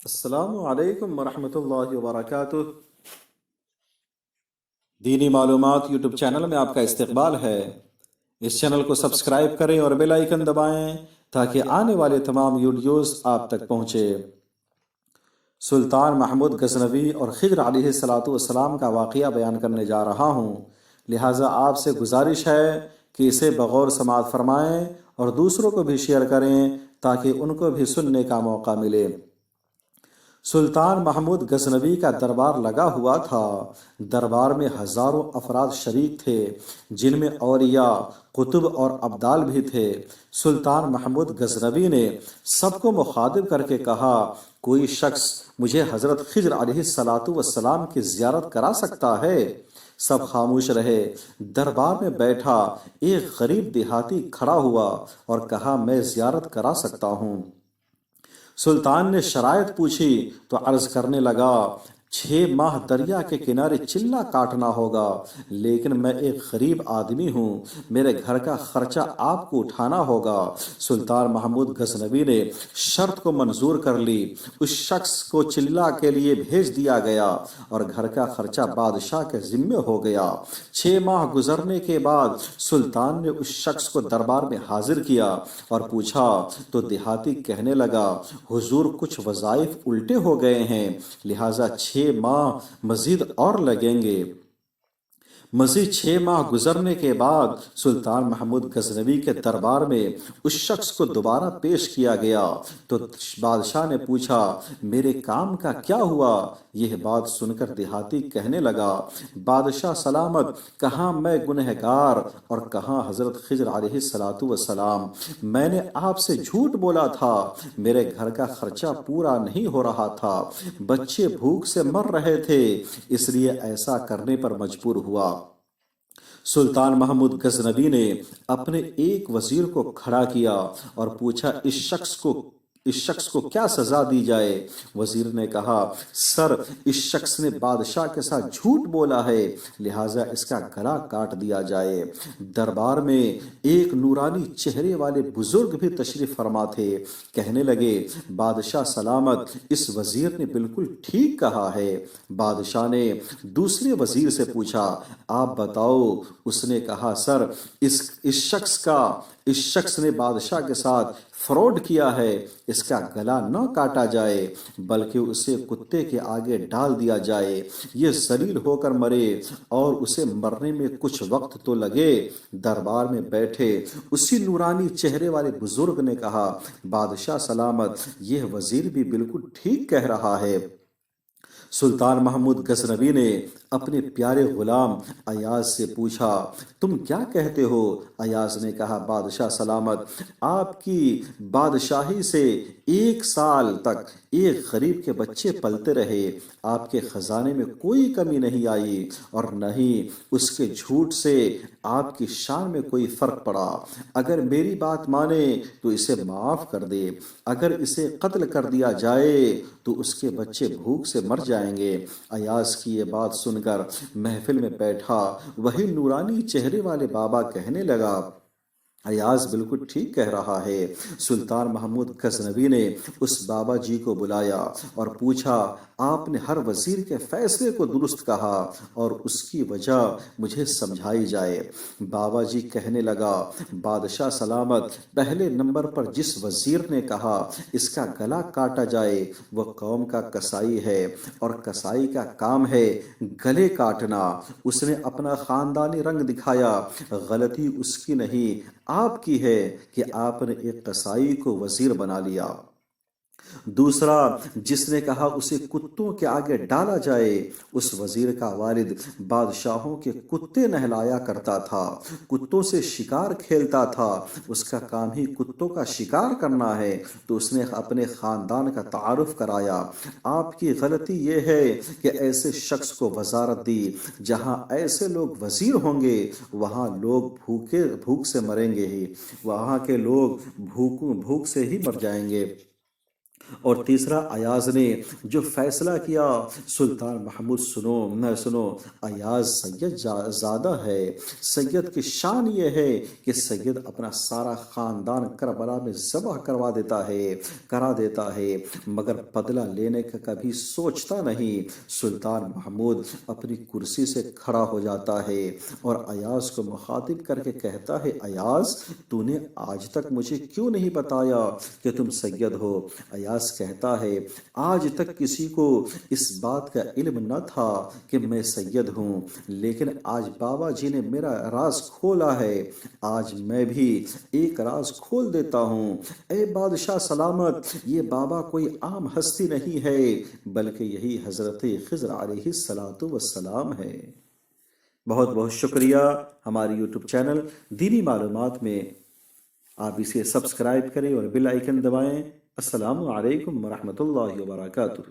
السلام علیکم ورحمۃ اللہ وبرکاتہ۔ دینی معلومات یوٹیوب چینل میں آپ کا استقبال ہے۔ اس چینل کو سبسکرائب کریں اور بیل آئیکن دبائیں تاکہ آنے والے تمام ویڈیوز آپ تک پہنچے۔ سلطان محمود غزنوی اور خضر علیہ السلام کا واقعہ بیان کرنے جا رہا ہوں، لہٰذا آپ سے گزارش ہے کہ اسے بغور سماعت فرمائیں اور دوسروں کو بھی شیئر کریں تاکہ ان کو بھی سننے کا موقع ملے۔ سلطان محمود غزنوی کا دربار لگا ہوا تھا۔ دربار میں ہزاروں افراد شریک تھے، جن میں اولیاء، قطب اور ابدال بھی تھے۔ سلطان محمود غزنوی نے سب کو مخاطب کر کے کہا، کوئی شخص مجھے حضرت خضر علیہ السلام کی زیارت کرا سکتا ہے؟ سب خاموش رہے۔ دربار میں بیٹھا ایک غریب دیہاتی کھڑا ہوا اور کہا، میں زیارت کرا سکتا ہوں۔ سلطان نے شرائط پوچھی تو عرض کرنے لگا، 6 ماہ دریا کے کنارے چلہ کاٹنا ہوگا، لیکن میں ایک غریب آدمی ہوں، میرے گھر کا خرچہ آپ کو اٹھانا ہوگا۔ سلطان محمود غزنوی نے شرط کو منظور کر لی۔ اس شخص کو چلہ کے لیے بھیج دیا گیا اور گھر کا خرچہ بادشاہ کے ذمے ہو گیا۔ 6 ماہ گزرنے کے بعد سلطان نے اس شخص کو دربار میں حاضر کیا اور پوچھا تو دیہاتی کہنے لگا، حضور کچھ وظائف الٹے ہو گئے ہیں، لہٰذا 6 ماہ مزید اور لگیں گے۔ مزید 6 ماہ گزرنے کے بعد سلطان محمود غزنوی کے دربار میں اس شخص کو دوبارہ پیش کیا گیا تو بادشاہ نے پوچھا، میرے کام کا کیا ہوا؟ یہ بات سن کر دیہاتی کہنے لگا، بادشاہ سلامت، کہاں میں گنہگار اور کہاں حضرت خضر علیہ السلام، میں نے آپ سے جھوٹ بولا تھا، میرے گھر کا خرچہ پورا نہیں ہو رہا تھا، بچے بھوک سے مر رہے تھے، اس لیے ایسا کرنے پر مجبور ہوا۔ سلطان محمود غزنوی نے اپنے ایک وزیر کو کھڑا کیا اور پوچھا، اس شخص کو کیا سزا دی جائے؟ وزیر نے کہا، سر، اس شخص نے بادشاہ کے ساتھ جھوٹ بولا ہے، لہٰذا اس کا گلا کاٹ دیا جائے۔ دربار میں ایک نورانی چہرے والے بزرگ بھی تشریف فرما تھے، کہنے لگے، بادشاہ سلامت، اس وزیر نے بالکل ٹھیک کہا ہے۔ بادشاہ نے دوسرے وزیر سے پوچھا، آپ بتاؤ۔ اس نے کہا، سر، اس شخص نے بادشاہ کے ساتھ فراڈ کیا ہے، اس کا گلا نہ کاٹا جائے بلکہ اسے کتے کے آگے ڈال دیا جائے، یہ ذلیل ہو کر مرے اور اسے مرنے میں کچھ وقت تو لگے۔ دربار میں بیٹھے اسی نورانی چہرے والے بزرگ نے کہا، بادشاہ سلامت، یہ وزیر بھی بالکل ٹھیک کہہ رہا ہے۔ سلطان محمود غزنوی نے اپنے پیارے غلام ایاز سے پوچھا، تم کیا کہتے ہو؟ ایاز نے کہا، بادشاہ سلامت، آپ کی بادشاہی سے 1 سال تک ایک غریب کے بچے پلتے رہے، آپ کے خزانے میں کوئی کمی نہیں آئی اور نہ ہی اس کے جھوٹ سے آپ کی شان میں کوئی فرق پڑا۔ اگر میری بات مانے تو اسے معاف کر دے، اگر اسے قتل کر دیا جائے تو اس کے بچے بھوک سے مر جائیں گے۔ ایاز کی یہ بات سن کر محفل میں بیٹھا وہی نورانی چہرے والے بابا کہنے لگا، ایاز بالکل ٹھیک کہہ رہا ہے۔ سلطان محمود غزنوی نے اس بابا جی کو بلایا اور پوچھا، آپ نے ہر وزیر کے فیصلے کو درست کہا اور اس کی وجہ مجھے سمجھائی جائے۔ بابا جی کہنے لگا، بادشاہ سلامت، پہلے نمبر پر جس وزیر نے کہا اس کا گلا کاٹا جائے وہ قوم کا کسائی ہے اور کسائی کا کام ہے گلے کاٹنا۔ اس نے اپنا خاندانی رنگ دکھایا، غلطی اس کی نہیں آپ کی ہے کہ آپ نے ایک قصائی کو وزیر بنا لیا۔ دوسرا جس نے کہا اسے کتوں کے آگے ڈالا جائے، اس وزیر کا والد بادشاہوں کے کتے نہلایا کرتا تھا، کتوں سے شکار کھیلتا تھا، اس کا کام ہی کتوں کا شکار کرنا ہے، تو اس نے اپنے خاندان کا تعارف کرایا۔ آپ کی غلطی یہ ہے کہ ایسے شخص کو وزارت دی، جہاں ایسے لوگ وزیر ہوں گے وہاں لوگ بھوک سے مریں گے ہی، وہاں کے لوگ بھوک سے ہی مر جائیں گے۔ اور تیسرا ایاز نے جو فیصلہ کیا، سلطان محمود سنو، ایاز سید زادہ ہے، سید کی شان یہ ہے کہ سید اپنا سارا خاندان کربلا میں ذبح کرا دیتا ہے، مگر بدلہ لینے کا کبھی سوچتا نہیں۔ سلطان محمود اپنی کرسی سے کھڑا ہو جاتا ہے اور ایاز کو مخاطب کر کے کہتا ہے، ایاز تو نے آج تک مجھے کیوں نہیں بتایا کہ تم سید ہو؟ ایاز کہتا ہے، آج تک کسی کو اس بات کا علم نہ تھا کہ میں سید ہوں، لیکن آج بابا جی نے میرا راز کھولا ہے، آج میں بھی ایک راز کھول دیتا ہوں۔ اے بادشاہ سلامت، یہ بابا کوئی عام ہستی نہیں ہے، بلکہ یہی حضرت خضر علیہ السلام ہے۔ بہت بہت شکریہ۔ ہماری یوٹیوب چینل دینی معلومات میں آپ اسے سبسکرائب کریں اور بیل آئیکن دبائیں۔ السلام علیکم ورحمۃ اللہ وبرکاتہ۔